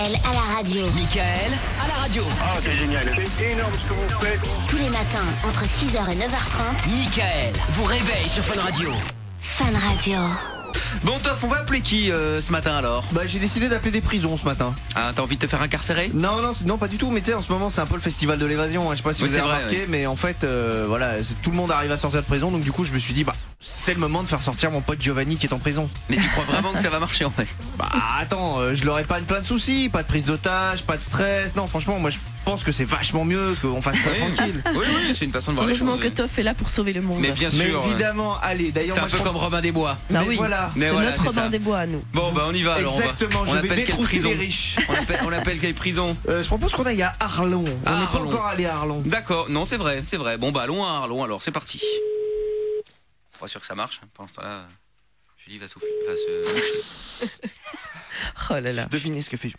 Michael à la radio. Michael à la radio. Ah, c'est génial. C'est énorme ce que vous faites. Tous les matins, entre 6h et 9h30. Michael vous réveille sur Fun Radio. Fun Radio. Bon Toff, on va appeler qui ce matin alors? Bah j'ai décidé d'appeler des prisons ce matin. Ah, t'as envie de te faire incarcérer? Non, pas du tout. Mais tu sais, en ce moment c'est un peu le festival de l'évasion. Je sais pas si Oui, vous avez c'est vrai, remarqué, oui. mais en fait, voilà, tout le monde arrive à sortir de prison. Donc du coup, je me suis dit, bah c'est le moment de faire sortir mon pote Giovanni qui est en prison. Mais tu crois vraiment que ça va marcher en fait? Bah attends, je leur épargne plein de soucis, pas de prise d'otage, pas de stress. Non, franchement, moi je pense que c'est vachement mieux qu'on fasse ça tranquille. Oui, c'est une façon de voir les choses. Heureusement que Toff est là pour sauver le monde. Mais bien Mais sûr. évidemment, allez, d'ailleurs, C'est un moi peu je comme Robin des Bois. Bah mais oui, voilà. Mais c'est voilà, notre c'est Robin ça. des Bois à nous. Bon bah on y va alors. Exactement, on je vais appelle quelle détrousser prison? les riches. On appelle quelle prison? Je propose qu'on aille à Arlon. On Ah, n'est pas Arlon. encore allé à Arlon. D'accord, non c'est vrai. Bon bah allons à Arlon alors, c'est parti. Pas sûr que ça marche. Pendant ce temps-là, Julie va souffler, va se moucher. Oh là là. Devinez ce que fait.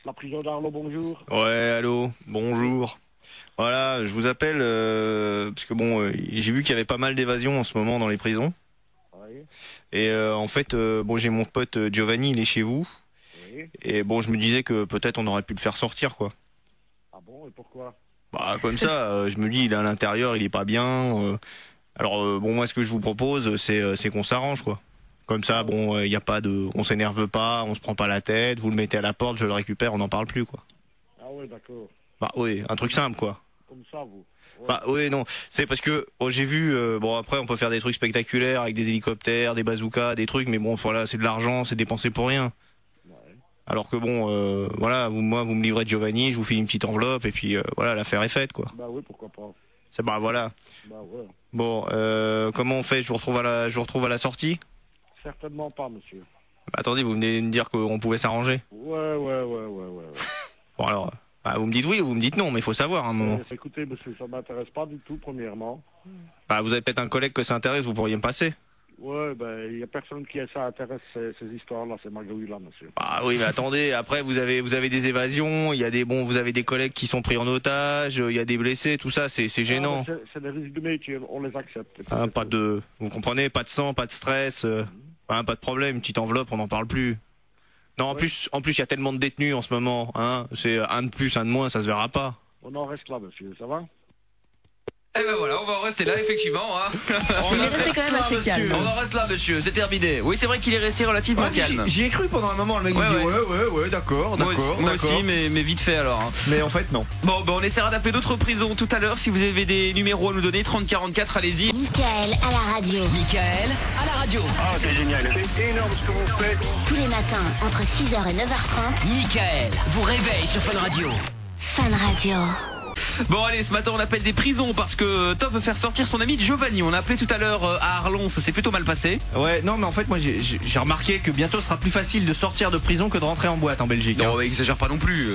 La prison d'Arlon, bonjour. Ouais, allô, bonjour. Voilà, je vous appelle parce que bon, j'ai vu qu'il y avait pas mal d'évasions en ce moment dans les prisons. Oui, Et en fait, bon, j'ai mon pote Giovanni, il est chez vous. oui. Et bon, je me disais que peut-être on aurait pu le faire sortir, quoi. Ah bon, et pourquoi? Bah comme ça, je me dis, il est à l'intérieur, il est pas bien. Alors bon, moi, ce que je vous propose, c'est qu'on s'arrange, quoi. Comme ça, bon, il y a pas de, on s'énerve pas, on se prend pas la tête. Vous le mettez à la porte, je le récupère, on n'en parle plus, quoi. Ah ouais, d'accord. Bah oui, un truc simple, quoi. Comme ça, vous. Ouais. Bah oui, non, c'est parce que j'ai vu, bon après on peut faire des trucs spectaculaires avec des hélicoptères, des bazookas, des trucs, mais bon voilà, c'est de l'argent, c'est dépensé pour rien. Ouais. Alors que bon, voilà, vous me livrez Giovanni, je vous file une petite enveloppe et puis voilà, l'affaire est faite, quoi. Bah oui, pourquoi pas. C'est bah voilà. Bah ouais. Bon, comment on fait? Je vous retrouve à la sortie? Certainement pas, monsieur. Bah, attendez, vous venez de me dire qu'on pouvait s'arranger. Ouais. Bon alors, bah, vous me dites oui ou vous me dites non, mais il faut savoir à un moment. Écoutez, monsieur, ça m'intéresse pas du tout, premièrement. Bah vous avez peut-être un collègue que ça intéresse, vous pourriez me passer. Ouais, ben, il y a personne qui ça intéresse ces histoires-là, c'est magouille là, monsieur. Ah oui, mais attendez, après vous avez des évasions, il y a des vous avez des collègues qui sont pris en otage, il y a des blessés, tout ça, c'est gênant. Ah, c'est des risques de métier, on les accepte. Hein, pas de, vous comprenez, pas de sang, pas de stress, hein, pas de problème, une petite enveloppe, on n'en parle plus. Non, en Ouais. plus il y a tellement de détenus en ce moment, hein, c'est un de plus, un de moins, ça se verra pas. On en reste là, monsieur, ça va? Et ben voilà, on va en rester là effectivement. Hein. Il est resté quand même assez calme. On en reste là monsieur, c'est terminé. Oui c'est vrai qu'il est resté relativement Ouais, calme. j'y ai cru pendant un moment, le mec Ouais, il me dit ouais. ouais, d'accord. Moi aussi, mais vite fait alors. Hein. Mais en fait non. Bon, on essaiera d'appeler d'autres prisons tout à l'heure. Si vous avez des numéros à nous donner, 3044, allez-y. Michael à la radio. Michael à la radio. Ah, c'est génial. C'est énorme ce que vous faites. Tous les matins, entre 6h et 9h30. Michael vous réveille sur Fun Radio. Fun Radio. Bon allez, ce matin on appelle des prisons parce que Top veut faire sortir son ami Giovanni. On a appelé tout à l'heure à Arlon, ça s'est plutôt mal passé. Ouais, non, mais en fait, moi j'ai remarqué que bientôt ce sera plus facile de sortir de prison que de rentrer en boîte en Belgique. Non, exagère pas non plus.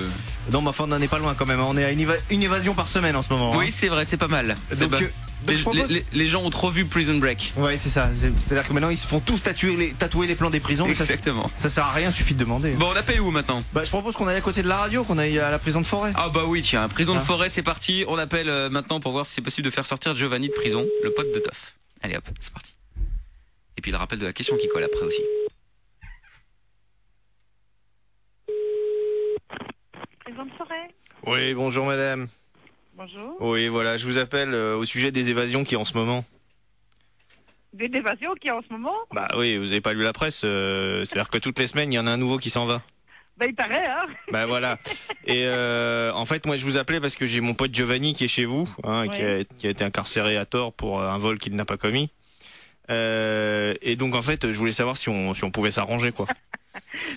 Non, mais enfin, on n'en est pas loin quand même. On est à une évasion par semaine en ce moment. Oui, c'est vrai, c'est pas mal. C'est Donc, pas- donc je propose- les gens ont trop vu Prison Break. Ouais, c'est ça. C'est-à-dire que maintenant ils se font tous tatouer les plans des prisons. Mais Exactement. ça sert à rien, suffit de demander. Bon, on appelle où maintenant? Bah, je propose qu'on aille à côté de la radio, qu'on aille à la prison de Forêt. Ah bah oui, tiens, prison de Ah. Forêt, c'est parti. On appelle maintenant pour voir si c'est possible de faire sortir Giovanni de prison, le pote de Toff. Allez hop, c'est parti. Et puis le rappel de la question qui colle après aussi. Prison de Forêt. Oui, bonjour madame. Bonjour. Oui, voilà, je vous appelle au sujet des évasions qui en ce moment. Des évasions qu'il y a en ce moment. Bah oui, vous avez pas lu la presse, c'est-à-dire que toutes les semaines il y en a un nouveau qui s'en va. Ben il paraît, hein. Bah voilà. Et en fait, moi je vous appelais parce que j'ai mon pote Giovanni qui est chez vous, hein, Oui. qui a été incarcéré à tort pour un vol qu'il n'a pas commis. Et donc en fait, je voulais savoir si on pouvait s'arranger, quoi.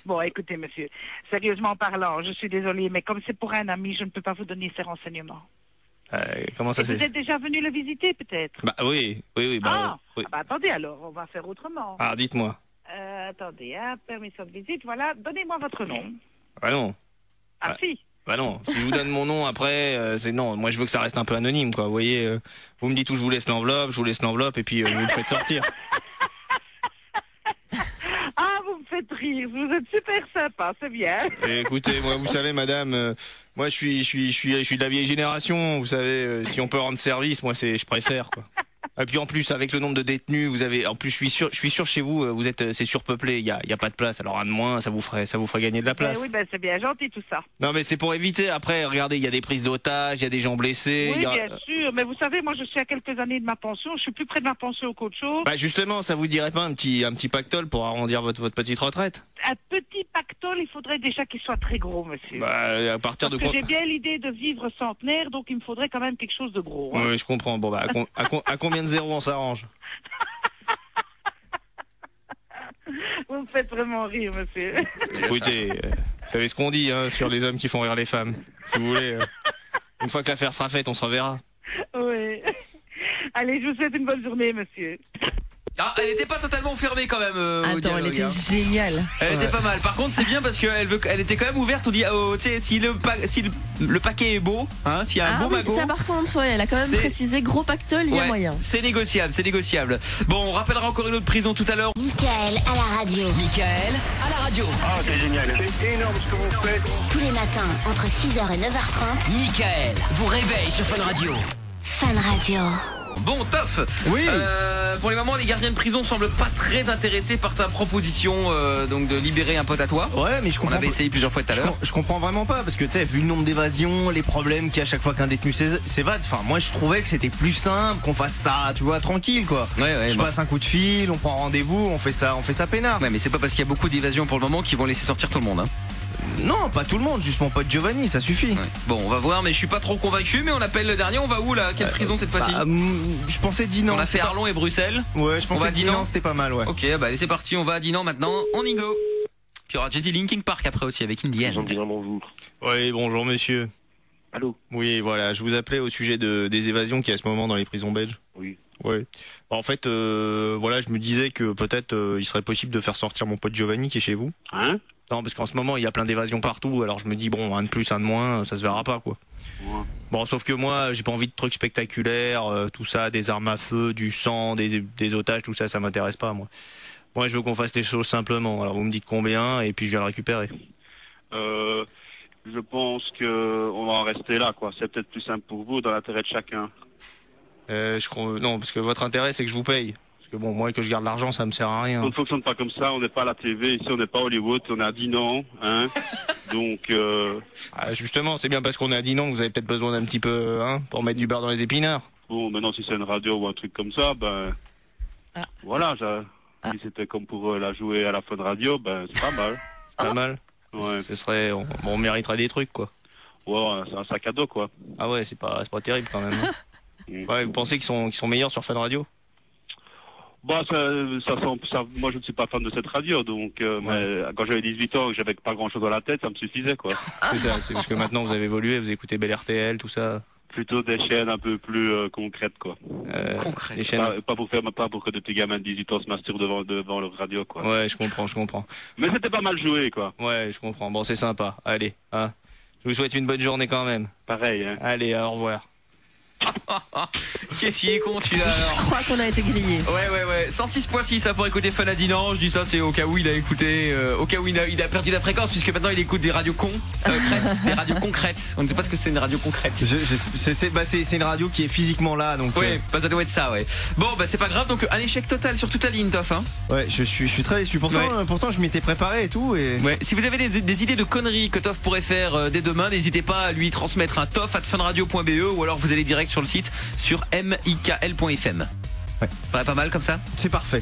Bon, écoutez, monsieur, sérieusement parlant, je suis désolée, mais comme c'est pour un ami, je ne peux pas vous donner ces renseignements. Comment ça Et vous c'est? êtes déjà venu le visiter, peut-être? Bah oui, bah, oui. Ah bah attendez alors, on va faire autrement. Ah, dites-moi. Attendez, hein, permission de visite, voilà, donnez-moi votre nom. Bah non. Ah Ouais. si. Bah non, si je vous donne mon nom après, c'est non. Moi, je veux que ça reste un peu anonyme, quoi. Vous voyez, vous me dites où je vous laisse l'enveloppe, et puis vous le faites sortir. Ah, vous me faites rire, vous êtes super sympa, c'est bien. Et écoutez, moi, vous savez, madame, moi, je suis de la vieille génération. Vous savez, si on peut rendre service, moi, je préfère, quoi. Et puis en plus, avec le nombre de détenus, vous avez, en plus, je suis sûr chez vous, vous êtes, c'est surpeuplé, il y a pas de place. Alors un de moins, ça vous ferait gagner de la place. Oui, c'est bien gentil tout ça. Non, mais c'est pour éviter. Après, regardez, il y a des prises d'otages, il y a des gens blessés. Oui, bien sûr. Mais vous savez, moi, je suis à quelques années de ma pension. Je suis plus près de ma pension qu'autre chose. Bah justement, ça vous dirait pas un petit pactole pour arrondir votre petite retraite? Un petit pactole, il faudrait déjà qu'il soit très gros, monsieur. Bah à partir de quoi? J'ai bien l'idée de vivre centenaire, donc il me faudrait quand même quelque chose de gros. Hein. Oui, je comprends. Bon, bah à combien de zéros on s'arrange? Vous me faites vraiment rire, monsieur. Écoutez, vous savez ce qu'on dit hein, sur les hommes qui font rire les femmes. Si vous voulez, une fois que l'affaire sera faite, on se reverra. Oui. Allez, je vous souhaite une bonne journée, monsieur. Ah, elle était pas totalement fermée quand même. Au Attends, dialogue, elle était hein. géniale. Elle était pas mal. Par contre, c'est bien parce elle était quand même ouverte. On dit, tu sais, si le paquet est beau, hein, s'il y a un beau oui, magot. ça par contre, ouais, elle a quand même précisé gros pactole, il y a moyen. C'est négociable, c'est négociable. Bon, on rappellera encore une autre prison tout à l'heure. Michael à la radio. Michael à la radio. Ah, c'est génial. C'est énorme ce que vous faites. Tous les matins, entre 6h et 9h30. Michael vous réveille sur Fun Radio. Fun Radio. Bon, Toff. Oui. Pour les moments, les gardiens de prison semblent pas très intéressés par ta proposition donc de libérer un pote à toi. Ouais, mais je On comprends. avait essayé plusieurs fois tout à l'heure. Je comprends vraiment pas parce que tu sais, vu le nombre d'évasions, les problèmes qu'il y a à chaque fois qu'un détenu s'évade, enfin moi je trouvais que c'était plus simple qu'on fasse ça, tu vois, tranquille quoi. Ouais, Je passe un coup de fil, on prend rendez-vous, on fait ça peinard. Ouais, mais c'est pas parce qu'il y a beaucoup d'évasions pour le moment qu'ils vont laisser sortir tout le monde. Hein. Non, pas tout le monde, juste mon pote Giovanni, ça suffit. Ouais. Bon, on va voir, mais je suis pas trop convaincu. Mais on appelle le dernier. On va où là? Quelle prison cette fois-ci? Je pensais Dinan. On a fait Arlon et Bruxelles. Ouais, je pensais Dinan, c'était pas mal, ouais. Ok, bah allez, c'est parti. On va à Dinan maintenant. On y go. Puis il y aura Jay-Z Linkin Park après aussi avec Indian. Bonjour. Oui, bonjour monsieur. Allô? Oui, voilà, je vous appelais au sujet des évasions qu'il y a à ce moment dans les prisons belges. Oui. Ouais. En fait, voilà, je me disais que peut-être il serait possible de faire sortir mon pote Giovanni qui est chez vous. Hein? Non, parce qu'en ce moment il y a plein d'évasions partout, alors je me dis bon, un de plus, un de moins, ça se verra pas quoi. Ouais. Bon, sauf que moi j'ai pas envie de trucs spectaculaires, tout ça, des armes à feu, du sang, des otages, tout ça, ça m'intéresse pas moi. Moi je veux qu'on fasse les choses simplement, alors vous me dites combien et puis je viens le récupérer. Je pense que on va en rester là, quoi. C'est peut-être plus simple pour vous, dans l'intérêt de chacun. Je crois, non, parce que votre intérêt c'est que je vous paye. Parce que bon, moi que je garde l'argent, ça me sert à rien. On ne fonctionne pas comme ça, on n'est pas à la TV, ici on n'est pas Hollywood, on est à Dinan, hein. Donc, Ah, justement, c'est bien parce qu'on est à Dinan que vous avez peut-être besoin d'un petit peu, hein, pour mettre du beurre dans les épinards. bon, maintenant si c'est une radio ou un truc comme ça, ben, voilà, si c'était comme pour la jouer à la Fun Radio, ben, c'est pas mal. Pas mal. Ouais. Ce serait, on mériterait des trucs quoi. Ouais, c'est un sac à dos, quoi. Ah ouais, c'est pas terrible quand même. Hein. Ouais, vous pensez qu'ils sont meilleurs sur Fun Radio? Bah, moi je ne suis pas fan de cette radio, donc mais quand j'avais 18 ans et que j'avais pas grand chose dans la tête, ça me suffisait, quoi. C'est ça, c'est parce que maintenant vous avez évolué, vous écoutez Bel RTL, tout ça. Plutôt des chaînes un peu plus concrètes, quoi. Concrète. Les chaînes... Pas pour que des petits gamins de 18 ans se masturbent devant leur radio, quoi. Ouais, je comprends. Mais c'était pas mal joué, quoi. Ouais, je comprends. Bon, c'est sympa. Allez, hein. Je vous souhaite une bonne journée quand même. Pareil, hein. Allez, au revoir. Qu'est-ce qu'il est con celui-là alors. Je crois qu'on a été grillé. Ouais 106.6 ça pour écouter Fun à Dinan. Je dis ça c'est au cas où il a écouté au cas où il a perdu la fréquence puisque maintenant il écoute des radios concrètes, des radios concrètes. On ne sait pas ce que c'est une radio concrète. C'est une radio qui est physiquement là donc. Ouais, bah ça doit être ça, ouais. Bon bah c'est pas grave, donc un échec total sur toute la ligne, Toff, hein. Ouais, je suis très déçu. Pourtant je m'étais préparé et tout et. Ouais, si vous avez des idées de conneries que Toff pourrait faire dès demain, n'hésitez pas à lui transmettre un toff@funradio.be ou alors vous allez direct sur le site sur mikl.fm. Ouais. Pas mal comme ça. C'est parfait.